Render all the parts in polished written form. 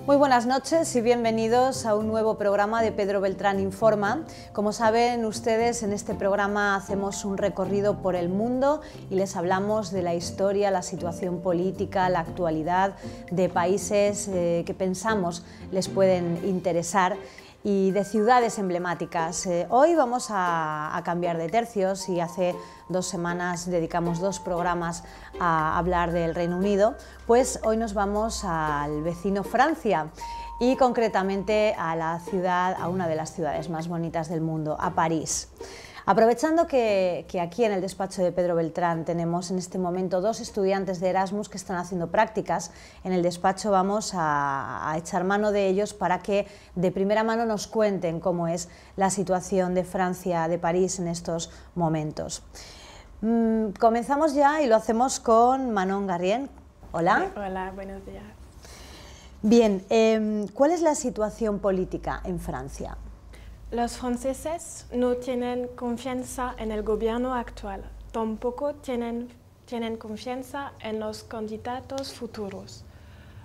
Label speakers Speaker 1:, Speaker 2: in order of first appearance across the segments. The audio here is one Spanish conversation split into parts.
Speaker 1: Muy buenas noches y bienvenidos a un nuevo programa de Pedro Beltrán Informa. Como saben ustedes, en este programa hacemos un recorrido por el mundo y les hablamos de la historia, la situación política, la actualidad de países que pensamos les pueden interesar y de ciudades emblemáticas. Hoy vamos a cambiar de tercios y hace 2 semanas dedicamos 2 programas a hablar del Reino Unido, pues hoy nos vamos al vecino Francia y concretamente a una de las ciudades más bonitas del mundo, a París. Aprovechando que aquí en el despacho de Pedro Beltrán tenemos en este momento 2 estudiantes de Erasmus que están haciendo prácticas, en el despacho vamos a echar mano de ellos para que de primera mano nos cuenten cómo es la situación de Francia, de París en estos momentos. Comenzamos ya y lo hacemos con Manon Garrien. Hola.
Speaker 2: Hola, buenos días.
Speaker 1: Bien, ¿cuál es la situación política en Francia?
Speaker 2: Los franceses no tienen confianza en el gobierno actual, tampoco tienen confianza en los candidatos futuros.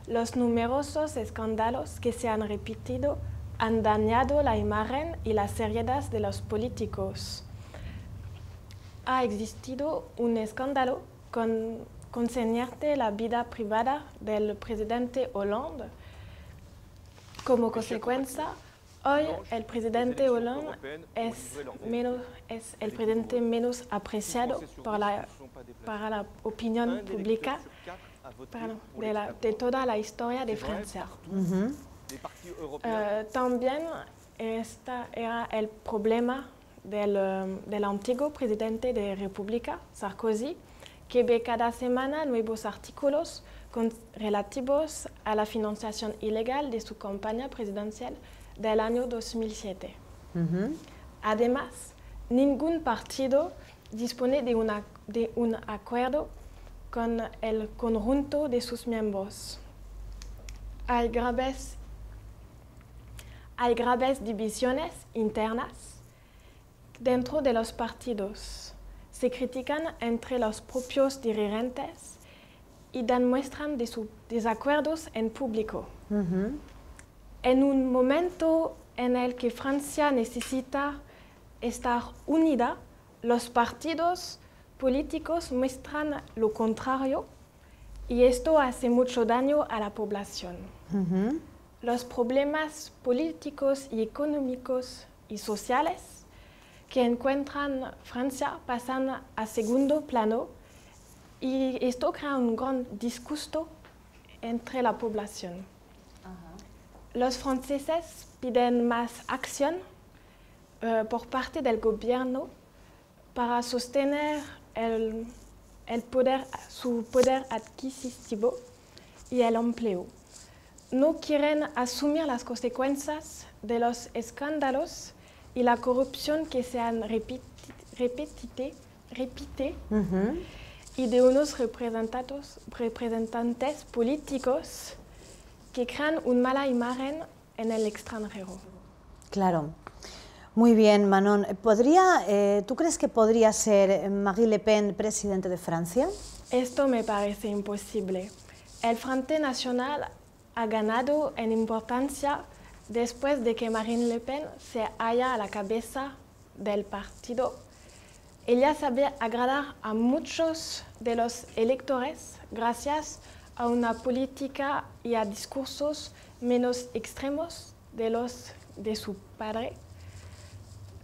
Speaker 2: Los numerosos escándalos que se han repetido han dañado la imagen y la seriedad de los políticos. Ha existido un escándalo concerniente la vida privada del presidente Hollande. Como consecuencia, hoy el presidente Hollande es el presidente menos apreciado para la opinión pública de toda la historia de Francia. También este era el problema del antiguo presidente de la República, Sarkozy, que ve cada semana nuevos artículos relativos a la financiación ilegal de su campaña presidencial del año 2007. Además, ningún partido dispone de un acuerdo con el conjunto de sus miembros. Hay graves divisiones internas dentro de los partidos. Se critican entre los propios dirigentes y dan muestras de sus desacuerdos en público. En un momento en el que Francia necesita estar unida, los partidos políticos muestran lo contrario y esto hace mucho daño a la población. Los problemas políticos y económicos y sociales que encuentran Francia pasan a segundo plano y esto crea un gran disgusto entre la población. Los franceses piden más acción por parte del gobierno para sostener su poder adquisitivo y el empleo. No quieren asumir las consecuencias de los escándalos y la corrupción que se han repite y de unos representantes políticos que crean una mala imagen en el extranjero.
Speaker 1: Claro. Muy bien, Manon. ¿Tú crees que podría ser Marine Le Pen presidente de Francia?
Speaker 2: Esto me parece imposible. El Frente Nacional ha ganado en importancia después de que Marine Le Pen se halla a la cabeza del partido. Ella sabe agradar a muchos de los electores gracias a una política y a discursos menos extremos de su padre.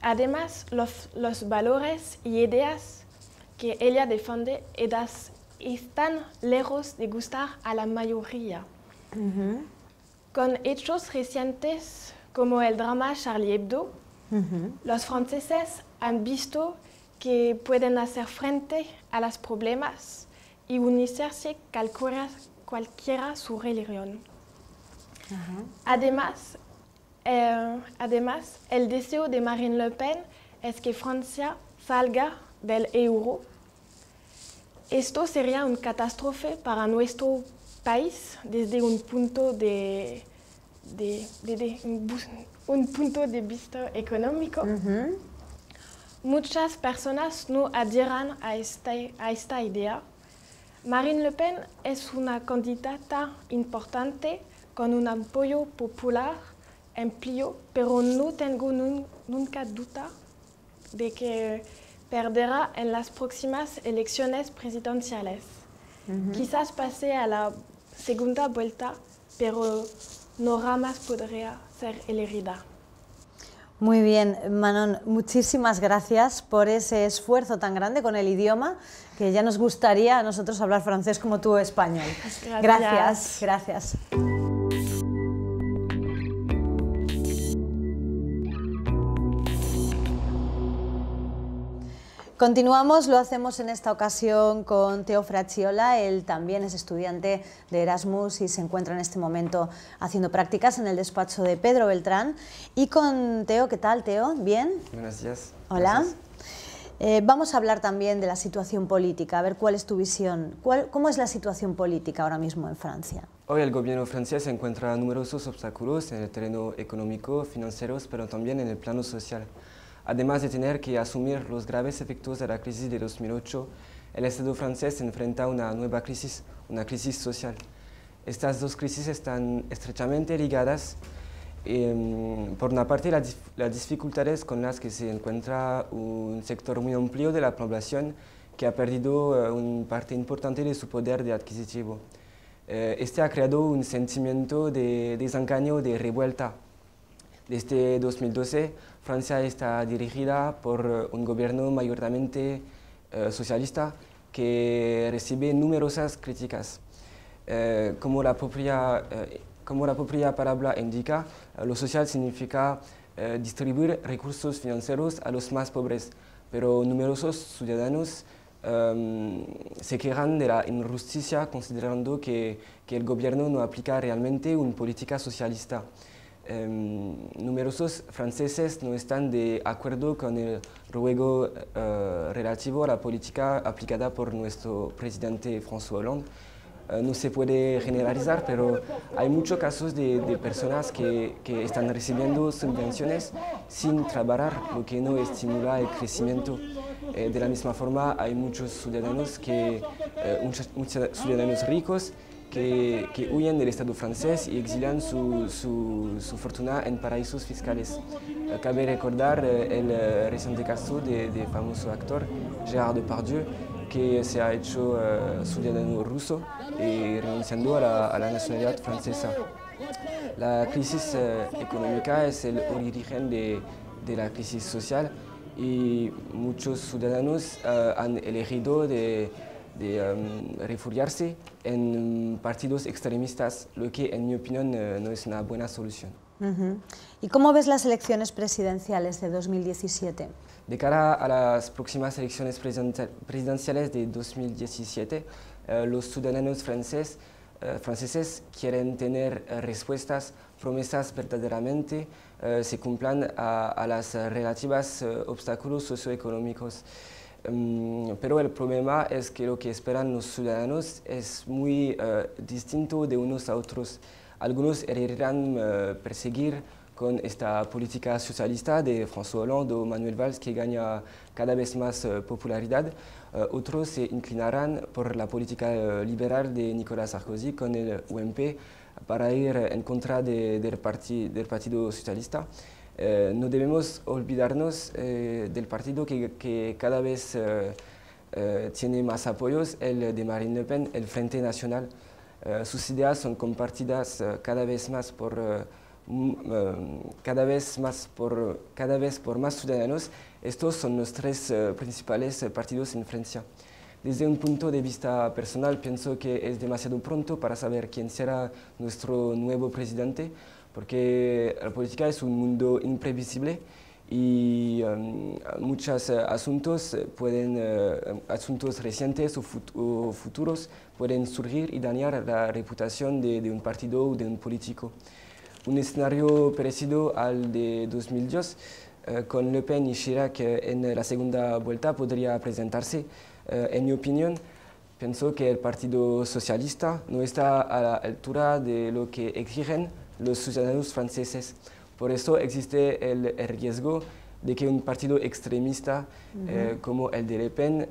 Speaker 2: Además, los valores y ideas que ella defiende están lejos de gustar a la mayoría. Con hechos recientes como el drama Charlie Hebdo, los franceses han visto que pueden hacer frente a los problemas y unirse cualquiera su religión. Además, el deseo de Marine Le Pen es que Francia salga del euro. Esto sería una catástrofe para nuestro país desde un punto de vista económico. Muchas personas no adhieren a esta idea. Marine Le Pen es una candidata importante con un apoyo popular amplio, pero no tengo nunca duda de que perderá en las próximas elecciones presidenciales. Quizás pase a la segunda vuelta, pero no jamás podría ser elegida.
Speaker 1: Muy bien, Manon, muchísimas gracias por ese esfuerzo tan grande con el idioma, que ya nos gustaría a nosotros hablar francés como tú español.
Speaker 2: Gracias.
Speaker 1: Gracias. Continuamos, lo hacemos en esta ocasión con Teo Fracciola. Él también es estudiante de Erasmus y se encuentra en este momento haciendo prácticas en el despacho de Pedro Beltrán. Y con Teo, ¿qué tal, Teo? ¿Bien?
Speaker 3: Buenos días.
Speaker 1: Hola.
Speaker 3: Gracias.
Speaker 1: Vamos a hablar también de la situación política, a ver cuál es tu visión. ¿Cómo es la situación política ahora mismo en Francia?
Speaker 3: Hoy el gobierno francés encuentra numerosos obstáculos en el terreno económico, financiero, pero también en el plano social. Además de tener que asumir los graves efectos de la crisis de 2008, el Estado francés se enfrenta a una nueva crisis, una crisis social. Estas dos crisis están estrechamente ligadas. Por una parte, las dificultades con las que se encuentra un sector muy amplio de la población que ha perdido una parte importante de su poder de adquisitivo. Este ha creado un sentimiento de desengaño, de revuelta. Desde 2012, Francia está dirigida por un gobierno mayoritariamente socialista que recibe numerosas críticas. Como la propia palabra indica, lo social significa distribuir recursos financieros a los más pobres, pero numerosos ciudadanos se quejan de la injusticia considerando que el gobierno no aplica realmente una política socialista. Numerosos franceses no están de acuerdo con el ruego relativo a la política aplicada por nuestro presidente François Hollande. No se puede generalizar, pero hay muchos casos de personas que están recibiendo subvenciones sin trabajar, lo que no estimula el crecimiento. De la misma forma, hay muchos ciudadanos ricos que huyen del Estado francés y exilian su fortuna en paraísos fiscales. Cabe recordar el reciente caso de famoso actor Gérard Depardieu, que se ha hecho ciudadano ruso y renunciando a la nacionalidad francesa. La crisis económica es el origen de la crisis social y muchos ciudadanos han elegido de refugiarse en partidos extremistas, lo que en mi opinión no es una buena solución.
Speaker 1: ¿Y cómo ves las elecciones presidenciales de 2017?
Speaker 3: De cara a las próximas elecciones presidenciales de 2017, los ciudadanos franceses quieren tener respuestas, promesas verdaderamente se cumplan a las relativas obstáculos socioeconómicos. Pero el problema es que lo que esperan los ciudadanos es muy distinto de unos a otros. Algunos querrán perseguir con esta política socialista de François Hollande o Manuel Valls que gana cada vez más popularidad. Otros se inclinarán por la política liberal de Nicolas Sarkozy con el UMP para ir en contra del Partido Socialista. No debemos olvidarnos del partido que cada vez tiene más apoyos, el de Marine Le Pen, el Frente Nacional. Sus ideas son compartidas cada vez por más ciudadanos. Estos son los tres principales partidos en Francia. Desde un punto de vista personal, pienso que es demasiado pronto para saber quién será nuestro nuevo presidente, porque la política es un mundo imprevisible y muchos asuntos recientes o futuros pueden surgir y dañar la reputación de un partido o de un político. Un escenario parecido al de 2002, con Le Pen y Chirac en la segunda vuelta podría presentarse. En mi opinión, pienso que el Partido Socialista no está a la altura de lo que exigen los ciudadanos franceses. Por eso existe el riesgo de que un partido extremista como el de Le Pen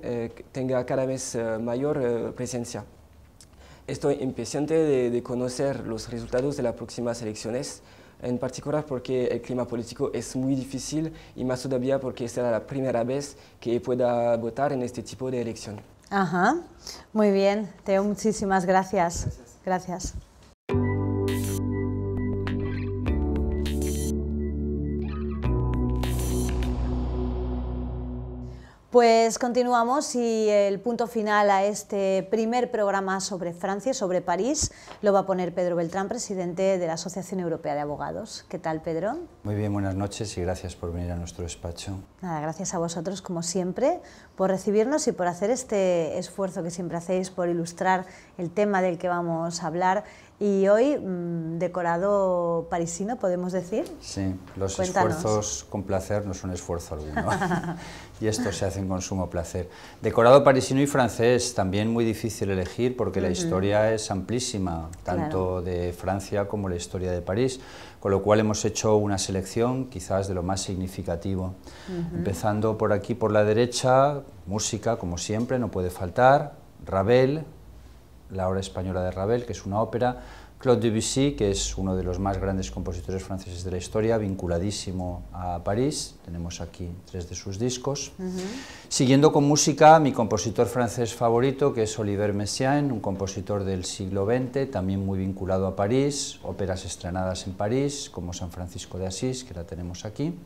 Speaker 3: tenga cada vez mayor presencia. Estoy impaciente de conocer los resultados de las próximas elecciones, en particular porque el clima político es muy difícil y más todavía porque será la primera vez que pueda votar en este tipo de elección.
Speaker 1: Ajá, muy bien, Teo, muchísimas gracias. Gracias. Pues continuamos y el punto final a este primer programa sobre Francia, sobre París, lo va a poner Pedro Beltrán, presidente de la Asociación Europea de Abogados. ¿Qué tal, Pedro?
Speaker 4: Muy bien, buenas noches y gracias por venir a nuestro despacho.
Speaker 1: Nada, gracias a vosotros, como siempre, por recibirnos y por hacer este esfuerzo que siempre hacéis por ilustrar el tema del que vamos a hablar. Y hoy, decorado parisino, ¿podemos decir?
Speaker 4: Sí, los
Speaker 1: Cuéntanos.
Speaker 4: esfuerzos con placer no son esfuerzo alguno, y estos se hacen con sumo placer. Decorado parisino y francés, también muy difícil elegir porque la historia es amplísima, tanto de Francia como la historia de París, con lo cual hemos hecho una selección quizás de lo más significativo. Empezando por aquí, por la derecha, música, como siempre, no puede faltar, Ravel, la obra española de Ravel, que es una ópera, Claude Debussy, que es uno de los más grandes compositores franceses de la historia, vinculadísimo a París, tenemos aquí 3 de sus discos. Siguiendo con música, mi compositor francés favorito, que es Olivier Messiaen, un compositor del siglo XX, también muy vinculado a París, óperas estrenadas en París, como San Francisco de Asís, que la tenemos aquí.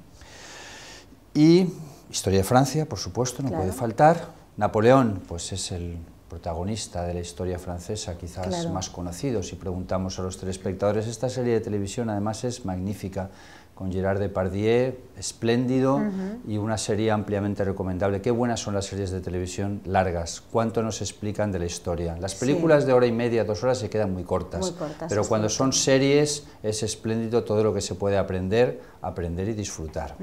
Speaker 4: Y historia de Francia, por supuesto, no puede faltar. Napoleón, pues es el protagonista de la historia francesa, quizás más conocido. Si preguntamos a los telespectadores, esta serie de televisión además es magnífica, con Gerard Depardieu, espléndido, y una serie ampliamente recomendable. Qué buenas son las series de televisión largas, cuánto nos explican de la historia. Las películas de hora y media, 2 horas se quedan muy cortas, pero cuando son series es espléndido todo lo que se puede aprender y disfrutar.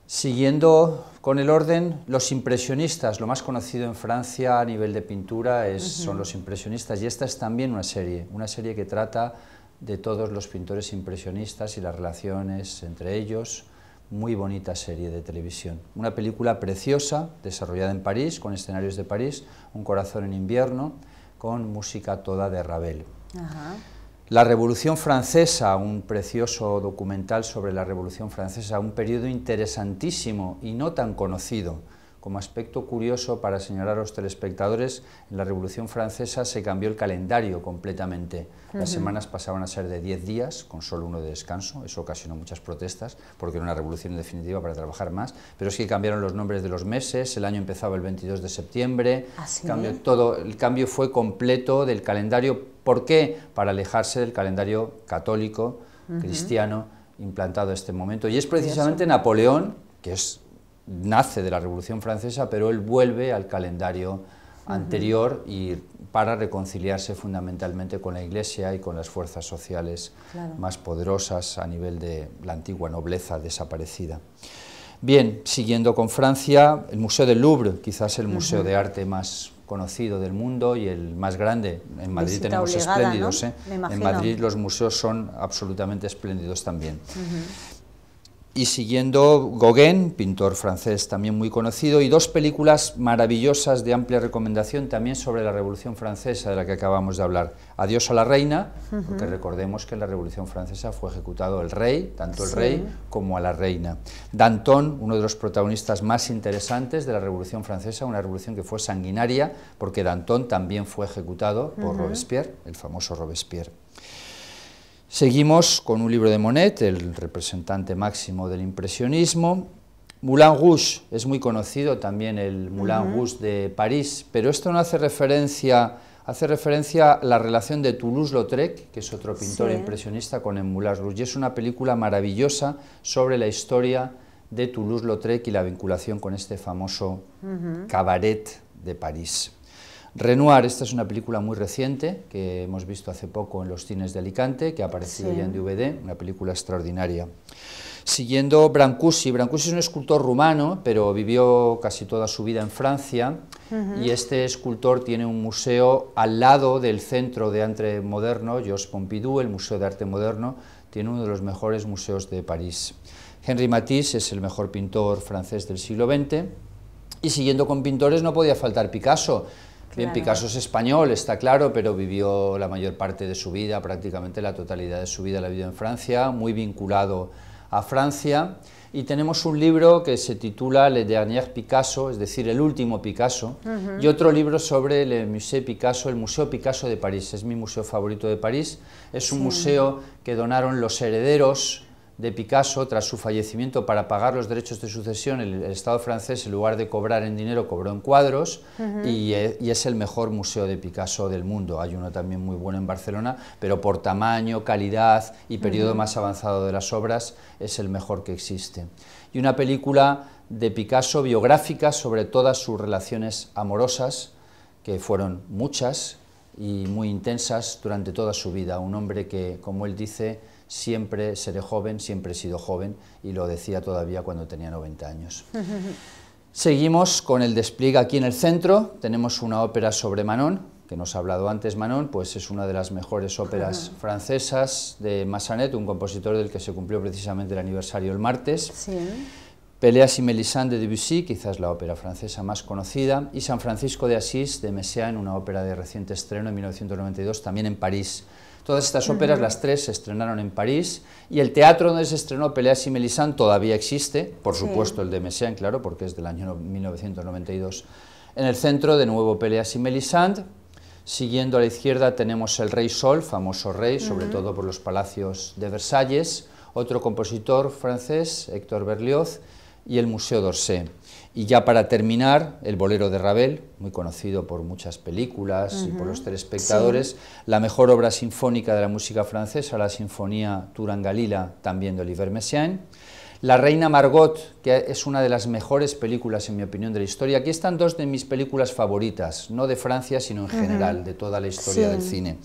Speaker 4: Siguiendo con el orden, los impresionistas, lo más conocido en Francia a nivel de pintura son los impresionistas, y esta es también una serie que trata de todos los pintores impresionistas y las relaciones entre ellos. Muy bonita serie de televisión. Una película preciosa, desarrollada en París, con escenarios de París, Un corazón en invierno, con música toda de Ravel. La Revolución Francesa, un precioso documental sobre la Revolución Francesa, un periodo interesantísimo y no tan conocido. Como aspecto curioso para señalar a los telespectadores, en la Revolución Francesa se cambió el calendario completamente. Las semanas pasaban a ser de 10 días, con solo uno de descanso. Eso ocasionó muchas protestas, porque era una revolución en definitiva para trabajar más. Pero es que cambiaron los nombres de los meses, el año empezaba el 22 de septiembre. El cambio fue completo del calendario. ¿Por qué? Para alejarse del calendario católico, cristiano, implantado en este momento. Y es precisamente Napoleón, que nace de la Revolución Francesa, pero él vuelve al calendario anterior y para reconciliarse fundamentalmente con la Iglesia y con las fuerzas sociales más poderosas a nivel de la antigua nobleza desaparecida. Bien, siguiendo con Francia, el Museo del Louvre, quizás el museo de arte más conocido del mundo y el más grande. En Madrid tenemos espléndidos, ¿no? En Madrid los museos son absolutamente espléndidos también. Y siguiendo, Gauguin, pintor francés también muy conocido, y 2 películas maravillosas de amplia recomendación también sobre la Revolución Francesa, de la que acabamos de hablar. Adiós a la reina, porque recordemos que en la Revolución Francesa fue ejecutado el rey, tanto el rey como a la reina. Danton, uno de los protagonistas más interesantes de la Revolución Francesa, una revolución que fue sanguinaria, porque Danton también fue ejecutado por Robespierre, el famoso Robespierre. Seguimos con un libro de Monet, el representante máximo del impresionismo. Moulin Rouge, es muy conocido también el Moulin Rouge de París, pero esto no hace referencia a la relación de Toulouse-Lautrec, que es otro pintor impresionista, con el Moulin Rouge, y es una película maravillosa sobre la historia de Toulouse-Lautrec y la vinculación con este famoso cabaret de París. Renoir, esta es una película muy reciente que hemos visto hace poco en los cines de Alicante, que ha aparecido ya en DVD, una película extraordinaria. Siguiendo, Brancusi. Brancusi es un escultor rumano, pero vivió casi toda su vida en Francia, y este escultor tiene un museo al lado del Centro de Arte Moderno, Georges Pompidou, el Museo de Arte Moderno, tiene uno de los mejores museos de París. Henri Matisse es el mejor pintor francés del siglo XX, y siguiendo con pintores no podía faltar Picasso. Bien, Picasso es español, está claro, pero vivió la mayor parte de su vida, prácticamente la totalidad de su vida la vivió en Francia, muy vinculado a Francia, y tenemos un libro que se titula Le Dernier Picasso, es decir, el último Picasso, y otro libro sobre el Musée Picasso, el Museo Picasso de París, es mi museo favorito de París, es un museo que donaron los herederos de Picasso tras su fallecimiento para pagar los derechos de sucesión. El Estado francés, en lugar de cobrar en dinero, cobró en cuadros, y es el mejor museo de Picasso del mundo. Hay uno también muy bueno en Barcelona, pero por tamaño, calidad y periodo más avanzado de las obras es el mejor que existe. Y una película de Picasso biográfica sobre todas sus relaciones amorosas, que fueron muchas y muy intensas durante toda su vida. Un hombre que, como él dice, siempre seré joven, siempre he sido joven, y lo decía todavía cuando tenía 90 años. Seguimos con el despliegue aquí en el centro, tenemos una ópera sobre Manon, que nos ha hablado antes Manon, pues es una de las mejores óperas francesas de Massenet, un compositor del que se cumplió precisamente el aniversario el martes.
Speaker 1: Sí.
Speaker 4: Péléas y Mélisande de Debussy, quizás la ópera francesa más conocida, y San Francisco de Asís de Messiaen, una ópera de reciente estreno en 1992, también en París. Todas estas óperas, las tres, se estrenaron en París, y el teatro donde se estrenó Péléas y Mélisande todavía existe, por supuesto el de Messiaen, claro, porque es del año 1992. En el centro, de nuevo, Péléas y Mélisande. Siguiendo a la izquierda tenemos el Rey Sol, famoso rey, sobre todo por los palacios de Versalles, otro compositor francés, Héctor Berlioz, y el Museo d'Orsay. Y ya para terminar, el Bolero de Ravel, muy conocido por muchas películas y por los telespectadores, la mejor obra sinfónica de la música francesa, la Sinfonía Turangalila, también de Olivier Messiaen. La Reina Margot, que es una de las mejores películas, en mi opinión, de la historia. Aquí están dos de mis películas favoritas, no de Francia, sino en general, de toda la historia del cine.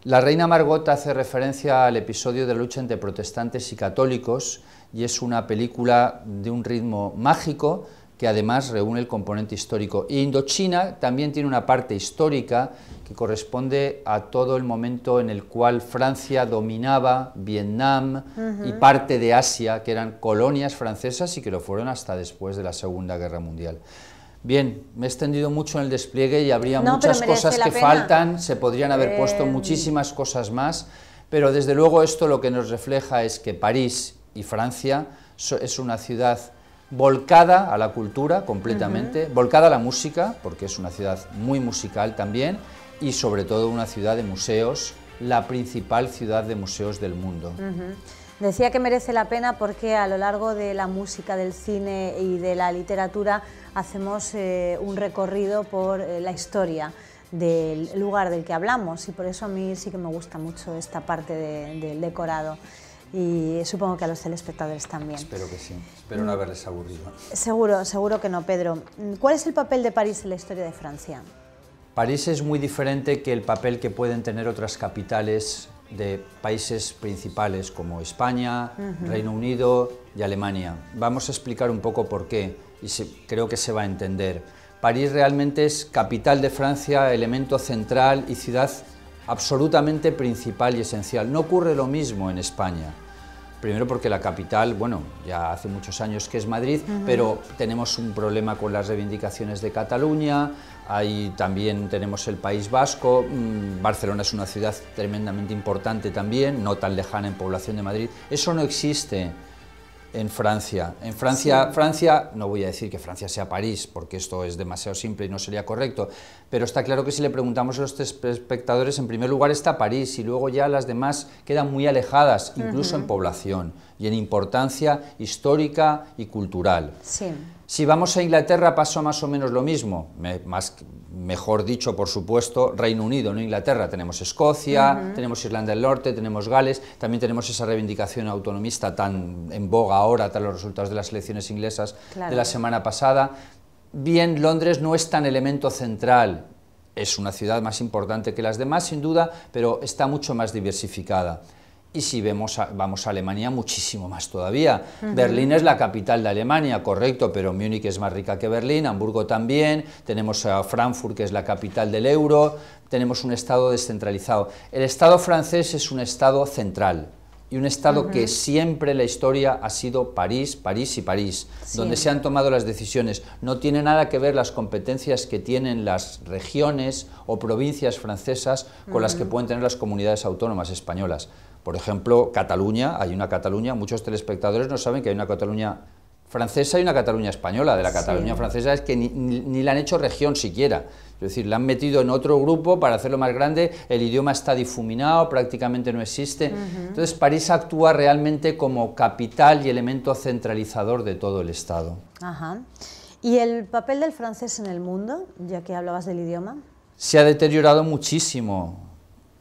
Speaker 4: La Reina Margot hace referencia al episodio de la lucha entre protestantes y católicos, y es una película de un ritmo mágico, que además reúne el componente histórico. Y Indochina también tiene una parte histórica que corresponde a todo el momento en el cual Francia dominaba Vietnam y parte de Asia, que eran colonias francesas y que lo fueron hasta después de la Segunda Guerra Mundial. Bien, me he extendido mucho en el despliegue y habría muchas cosas que faltan, se podrían haber puesto muchísimas cosas más, pero desde luego esto lo que nos refleja es que París y Francia es una ciudad volcada a la cultura completamente, volcada a la música, porque es una ciudad muy musical también, y sobre todo una ciudad de museos, la principal ciudad de museos del mundo.
Speaker 1: Decía que merece la pena porque a lo largo de la música, del cine y de la literatura hacemos un recorrido por la historia del lugar del que hablamos, y por eso a mí sí que me gusta mucho esta parte del decorado. Y supongo que a los telespectadores también.
Speaker 4: Espero que sí, espero no haberles aburrido.
Speaker 1: Seguro que no, Pedro. ¿Cuál es el papel de París en la historia de Francia?
Speaker 4: París es muy diferente que el papel que pueden tener otras capitales de países principales como España, Reino Unido y Alemania. Vamos a explicar un poco por qué, y creo que se va a entender. París realmente es capital de Francia, elemento central y ciudad absolutamente principal y esencial. No ocurre lo mismo en España. Primero porque la capital, bueno, ya hace muchos años que es Madrid, pero tenemos un problema con las reivindicaciones de Cataluña, ahí también tenemos el País Vasco, Barcelona es una ciudad tremendamente importante también, no tan lejana en población de Madrid. Eso no existe en Francia. En Francia, Francia, no voy a decir que Francia sea París, porque esto es demasiado simple y no sería correcto, pero está claro que si le preguntamos a los espectadores, en primer lugar está París y luego ya las demás quedan muy alejadas, incluso en población y en importancia histórica y cultural. Si vamos a Inglaterra pasa más o menos lo mismo, mejor dicho, por supuesto, Reino Unido, no Inglaterra, tenemos Escocia, tenemos Irlanda del Norte, tenemos Gales, también tenemos esa reivindicación autonomista tan en boga ahora, tras los resultados de las elecciones inglesas de la semana pasada. Bien, Londres no es tan elemento central, es una ciudad más importante que las demás, sin duda, pero está mucho más diversificada. Y si vamos a Alemania, muchísimo más todavía. Berlín es la capital de Alemania, correcto, pero Múnich es más rica que Berlín, Hamburgo también, tenemos a Frankfurt, que es la capital del euro, tenemos un Estado descentralizado. El Estado francés es un Estado central, y un Estado que siempre en la historia ha sido París, París y París, donde se han tomado las decisiones. No tiene nada que ver las competencias que tienen las regiones o provincias francesas con las que pueden tener las comunidades autónomas españolas. Por ejemplo, Cataluña, hay una Cataluña, muchos telespectadores no saben que hay una Cataluña francesa y una Cataluña española. De la Cataluña francesa es que ni la han hecho región siquiera. Es decir, la han metido en otro grupo para hacerlo más grande, el idioma está difuminado, prácticamente no existe. Entonces París actúa realmente como capital y elemento centralizador de todo el Estado.
Speaker 1: Ajá. ¿Y el papel del francés en el mundo, ya que hablabas del idioma?
Speaker 4: Se ha deteriorado muchísimo.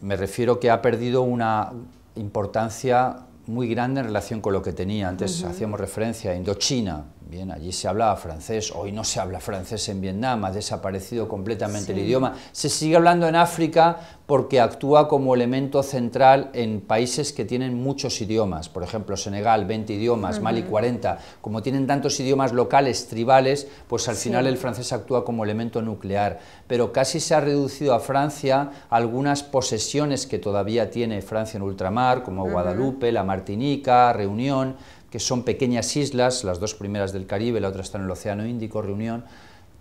Speaker 4: Me refiero que ha perdido una importancia muy grande en relación con lo que tenía. Antes hacíamos referencia a Indochina. Bien, allí se hablaba francés, hoy no se habla francés en Vietnam, ha desaparecido completamente el idioma. Se sigue hablando en África porque actúa como elemento central en países que tienen muchos idiomas, por ejemplo Senegal, 20 idiomas, Mali 40, como tienen tantos idiomas locales, tribales, pues al final el francés actúa como elemento nuclear, pero casi se ha reducido a Francia algunas posesiones que todavía tiene Francia en ultramar, como Guadalupe, la Martinica, Reunión, que son pequeñas islas, las dos primeras del Caribe, la otra está en el Océano Índico, Reunión,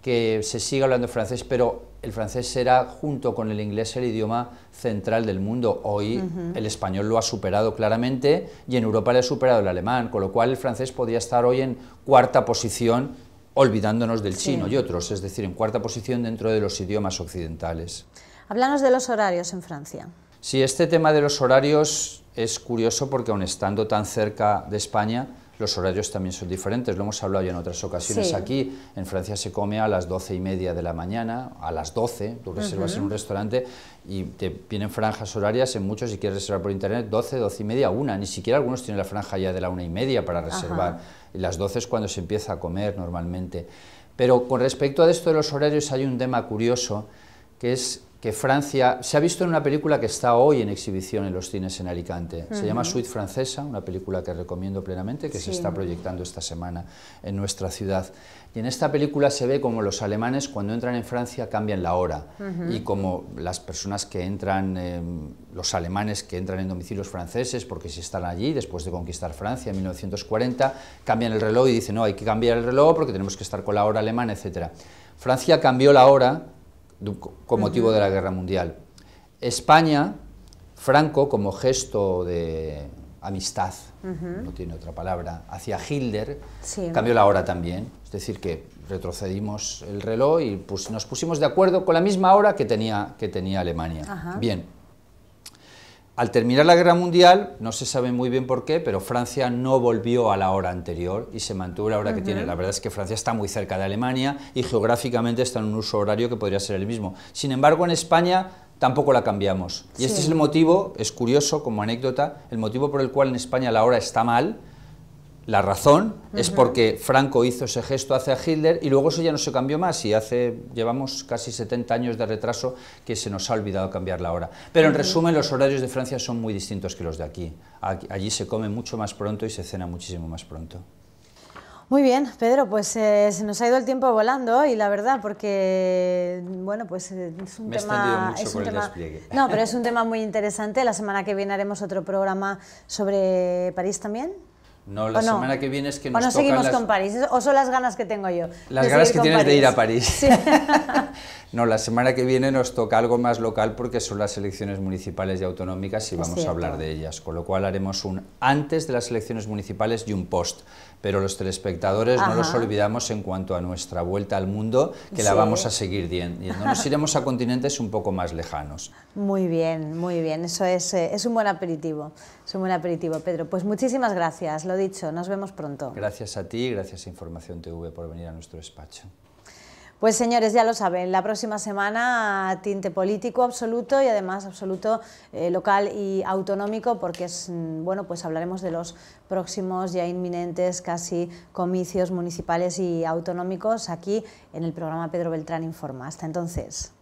Speaker 4: que se sigue hablando francés, pero el francés era, junto con el inglés, el idioma central del mundo. Hoy el español lo ha superado claramente y en Europa le ha superado el alemán, con lo cual el francés podría estar hoy en cuarta posición, olvidándonos del chino y otros, es decir, en cuarta posición dentro de los idiomas occidentales.
Speaker 1: Háblanos de los horarios en Francia.
Speaker 4: Sí, este tema de los horarios es curioso porque aun estando tan cerca de España, los horarios también son diferentes, lo hemos hablado ya en otras ocasiones aquí. En Francia se come a las 12:30 de la mañana, a las 12, tú reservas en un restaurante y te vienen franjas horarias en muchos, si quieres reservar por internet, 12, 12:30, 1, ni siquiera algunos tienen la franja ya de la 1:30 para reservar, y las 12 es cuando se empieza a comer normalmente. Pero con respecto a esto de los horarios hay un tema curioso, que es que Francia, se ha visto en una película que está hoy en exhibición en los cines en Alicante, se llama Suite Francesa, una película que recomiendo plenamente, que se está proyectando esta semana en nuestra ciudad, y en esta película se ve como los alemanes cuando entran en Francia cambian la hora, y como las personas que entran, los alemanes que entran en domicilios franceses, porque si están allí después de conquistar Francia en 1940, cambian el reloj y dicen, no, hay que cambiar el reloj porque tenemos que estar con la hora alemana, etc. Francia cambió la hora con motivo de la Guerra Mundial. España, Franco, como gesto de amistad, no tiene otra palabra, hacia Hitler, cambió la hora también, es decir, que retrocedimos el reloj y nos pusimos de acuerdo con la misma hora que tenía Alemania. Bien. Al terminar la Guerra Mundial, no se sabe muy bien por qué, pero Francia no volvió a la hora anterior y se mantuvo la hora que tiene. La verdad es que Francia está muy cerca de Alemania y geográficamente está en un uso horario que podría ser el mismo. Sin embargo, en España tampoco la cambiamos. Y este es el motivo, es curioso como anécdota, el motivo por el cual en España la hora está mal. La razón es porque Franco hizo ese gesto hacia Hitler y luego eso ya no se cambió más y llevamos casi 70 años de retraso que se nos ha olvidado cambiar la hora. Pero en resumen, los horarios de Francia son muy distintos que los de aquí. Allí se come mucho más pronto y se cena muchísimo más pronto.
Speaker 1: Muy bien, Pedro, pues se nos ha ido el tiempo volando y la verdad, porque bueno, pues es un tema... No, pero es un tema muy interesante. La semana que viene haremos otro programa sobre París también.
Speaker 4: No, la semana que viene es que nos
Speaker 1: tocan seguimos con París, o son las ganas que tengo yo.
Speaker 4: Las ganas que tienes de ir a París. Sí. No, la semana que viene nos toca algo más local porque son las elecciones municipales y autonómicas y vamos a hablar de ellas, con lo cual haremos un antes de las elecciones municipales y un post. Pero los telespectadores no los olvidamos en cuanto a nuestra vuelta al mundo, que la vamos a seguir yendo. Nos iremos a continentes un poco más lejanos.
Speaker 1: Muy bien, eso es un buen aperitivo, Pedro. Pues muchísimas gracias, lo dicho, nos vemos pronto.
Speaker 4: Gracias a ti y gracias a Información TV por venir a nuestro despacho.
Speaker 1: Pues señores, ya lo saben, la próxima semana tinte político absoluto y además absoluto local y autonómico, porque bueno, pues hablaremos de los próximos ya inminentes casi comicios municipales y autonómicos aquí en el programa Pedro Beltrán Informa. Hasta entonces.